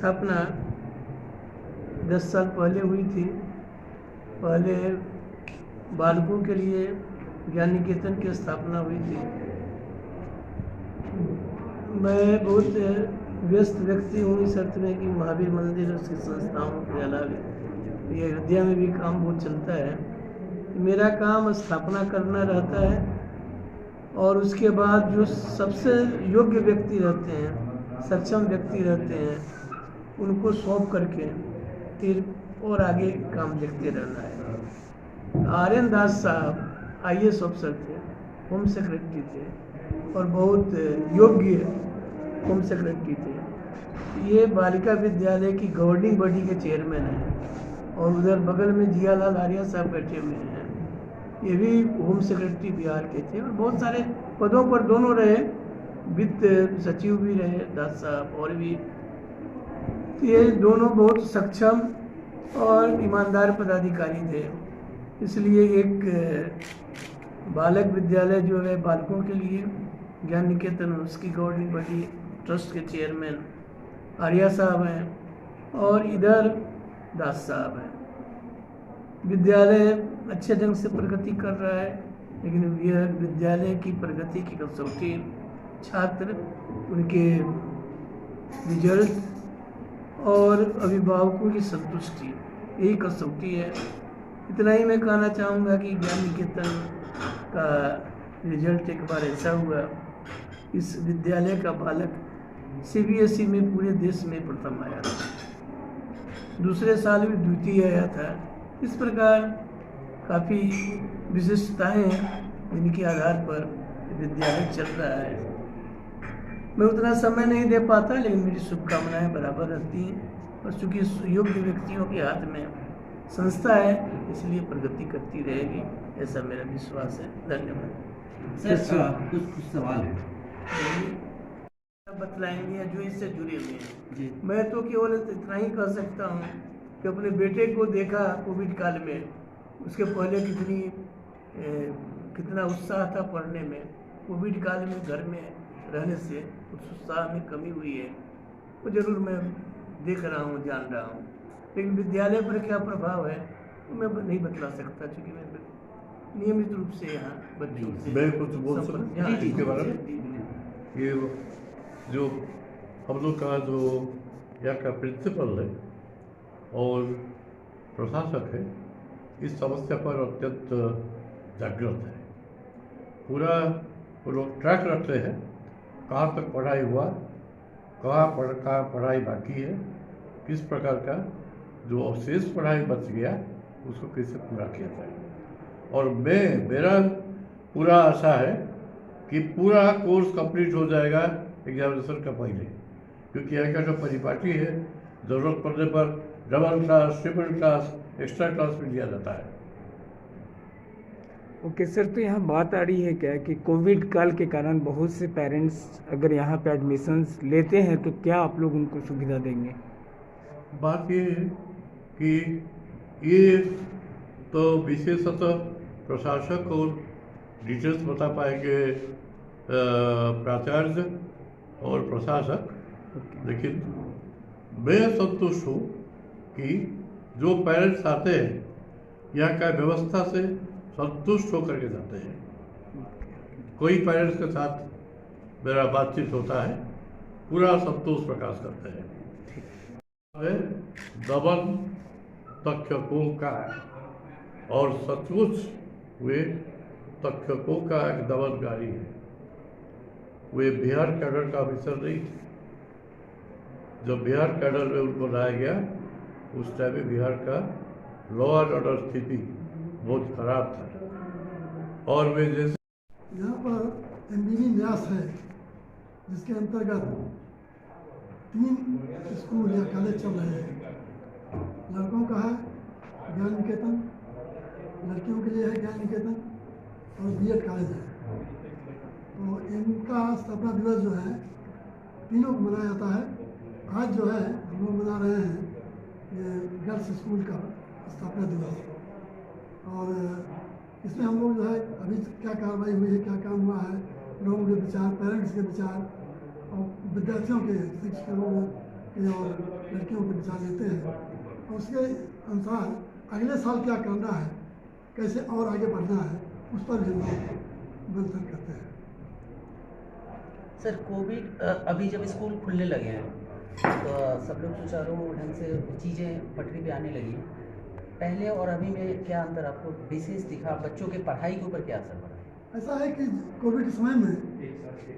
स्थापना 10 साल पहले हुई थी। पहले बालकों के लिए ज्ञान निकेतन की स्थापना हुई थी। मैं बहुत व्यस्त व्यक्ति हूँ इस अर्थ में कि महावीर मंदिर और उसकी संस्थाओं के अलावा ये अयोध्या में भी काम बहुत चलता है। मेरा काम स्थापना करना रहता है और उसके बाद जो सबसे योग्य व्यक्ति रहते हैं, सक्षम व्यक्ति रहते हैं, उनको सौंप करके फिर और आगे काम देखते रहना है। आर्यन दास साहब IAS अफसर थे, होम सेक्रेटरी थे और बहुत योग्य होम सेक्रेटरी थे। ये बालिका विद्यालय की गवर्निंग बॉडी के चेयरमैन हैं और उधर बगल में जियालाल आर्या साहब बैठे हुए हैं। ये भी होम सेक्रेटरी बिहार के थे और बहुत सारे पदों पर दोनों रहे, वित्त सचिव भी रहे दास साहब और भी। ये दोनों बहुत सक्षम और ईमानदार पदाधिकारी थे। इसलिए एक बालक विद्यालय जो है बालकों के लिए ज्ञान निकेतन, उसकी गवर्निंग बॉडी ट्रस्ट के चेयरमैन आर्या साहब हैं और इधर दास साहब हैं। विद्यालय अच्छे ढंग से प्रगति कर रहा है, लेकिन यह विद्यालय की प्रगति की कसौटी छात्र, उनके रिजल्ट और अभिभावकों की संतुष्टि, यही कसौटी है। इतना ही मैं कहना चाहूँगा कि ज्ञान निकेतन का रिजल्ट एक बार ऐसा हुआ, इस विद्यालय का बालक CBSE में पूरे देश में प्रथम आया था, दूसरे साल भी द्वितीय आया था। इस प्रकार काफ़ी विशिष्टताएं हैं जिनके आधार पर विद्यालय चल रहा है। मैं उतना समय नहीं दे पाता, लेकिन मेरी शुभकामनाएं बराबर रहती हैं और चूँकि योग्य व्यक्तियों के हाथ में संस्था है, इसलिए प्रगति करती रहेगी, ऐसा मेरा विश्वास है। धन्यवाद। सर कुछ सवाल है बतलाएंगे जो इससे जुड़े हुए हैं। मैं तो केवल इतना ही कह सकता हूँ कि अपने बेटे को देखा कोविड काल में, उसके पहले कितना उत्साह था पढ़ने में। कोविड काल में घर में रहने से उस उत्साह में कमी हुई है, वो जरूर मैं देख रहा हूँ, जान रहा हूँ, लेकिन विद्यालय पर क्या प्रभाव है वो मैं नहीं बतला सकता, क्योंकि मैं नियमित रूप से यहाँ बच्चों से मैं कुछ बोल सकता हूँ इसके बारे में। ये जो हम लोग का जो यहाँ का प्रिंसिपल है और प्रशासक है, इस समस्या पर अत्यंत जागृत है। पूरा वो लोग ट्रैक रखते हैं, कहाँ तक पढ़ाई हुआ, कहाँ पढ़ाई बाकी है, किस प्रकार का जो अवशेष पढ़ाई बच गया उसको कैसे पूरा किया जाए। और मेरा पूरा आशा है कि पूरा कोर्स कंप्लीट हो जाएगा एग्जामिनेशन का पहले, क्योंकि यहाँ का जो परिपाटी है ज़रूरत पड़ने पर double class, triple class, extra class भी लिया जाता है। ओके सर, तो यहाँ बात आ रही है क्या कि कोविड काल के कारण बहुत से पेरेंट्स अगर यहाँ पे एडमिशन्स लेते हैं तो क्या आप लोग उनको सुविधा देंगे? बात ये है कि ये तो विशेषतः प्रशासक और डिटेल्स बता पाएंगे प्राचार्य और प्रशासक, लेकिन मैं संतुष्ट हूँ कि जो पेरेंट्स आते हैं यहाँ का व्यवस्था से संतुष्ट होकर के जाते हैं। कोई पेरेंट्स के साथ मेरा बातचीत होता है, पूरा संतोष प्रकाश करते हैं। दमन तक्षकों का और सचमुच वे तक्षकों का एक दमनकारी है। वे बिहार कैडर का ऑफिसर नहीं थे। जब बिहार कैडर में उनको लाया गया उस टाइम में बिहार का लॉ एंड ऑर्डर स्थिति बहुत खराब था और वे जैसे यहाँ पर एमबीबी न्यास है, जिसके अंतर्गत 3 स्कूल या कॉलेज चल रहे हैं। लड़कों का है ज्ञान निकेतन, लड़कियों के लिए है ज्ञान निकेतन और BEd कॉलेज है। तो इनका स्थापना दिवस जो है तीनों को मनाया जाता है। आज जो है हम लोग मना रहे हैं ये गर्ल्स स्कूल का स्थापना दिवस, और इसमें हम लोग जो है अभी क्या कार्रवाई हुई है, क्या काम हुआ है, लोगों के विचार, पेरेंट्स के विचार और विद्यार्थियों के, शिक्षकों के और लड़कियों के विचार लेते हैं और उसके अनुसार अगले साल क्या करना है, कैसे और आगे बढ़ना है, उस पर भी लोग मंथन करते हैं। सर कोविड अभी जब स्कूल खुलने लगे हैं तो सब लोग सुचारू ढंग से चीज़ें पटरी पे आने लगी हैं। पहले और अभी में क्या अंतर आपको विशेष दिखा? बच्चों के पढ़ाई के ऊपर क्या असर पड़ा? ऐसा है कि कोविड के समय में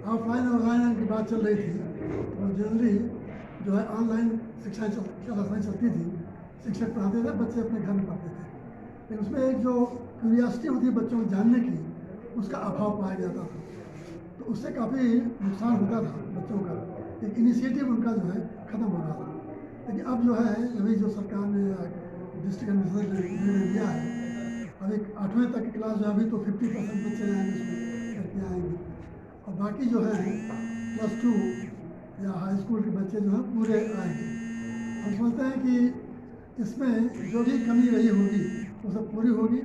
ऑफलाइन और ऑनलाइन की बात चल रही थी, तो जनरली जो है ऑनलाइन शिक्षा क्लासें चलती थी, शिक्षक पढ़ाते थे, बच्चे अपने घर में पढ़ते थे, लेकिन उसमें एक जो क्यूरियासिटी होती है बच्चों को जानने की, उसका अभाव पाया जाता था। तो उससे काफ़ी नुकसान होता था बच्चों का, एक इनिशिएटिव उनका जो है ख़त्म हो रहा था। लेकिन अब जो है अभी जो सरकार ने डिस्ट्रिक्ट एडमिनिस्ट्रेशन निर्णय लिया है, अब एक 8वीं तक की क्लास जो अभी तो 50% बच्चे आएंगे उसमें करके आएंगे, और बाकी जो है +2 या हाई स्कूल के बच्चे जो हैं पूरे आएंगे। हम समझते हैं कि इसमें जो भी कमी रही होगी वो सब पूरी होगी,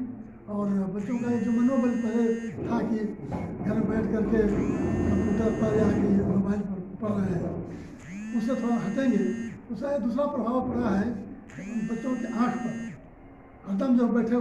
और बच्चों का एक जो मनोबल पहले था कि घर में बैठ करके कंप्यूटर पर या कि मोबाइल पर पढ़ रहे हैं, उससे थोड़ा हटेंगे। उसका दूसरा प्रभाव पड़ा है बच्चों की आँख पर, हरदम जब बैठे